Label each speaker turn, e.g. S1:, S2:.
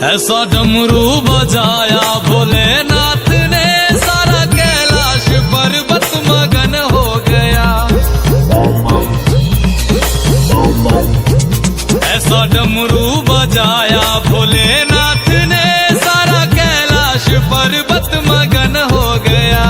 S1: ऐसा डमरू बजाया भोलेनाथ ने, सारा कैलाश पर्वत मगन हो गया। ऐसा डमरू बजाया भोलेनाथ ने, सारा कैलाश पर्वत मगन हो गया।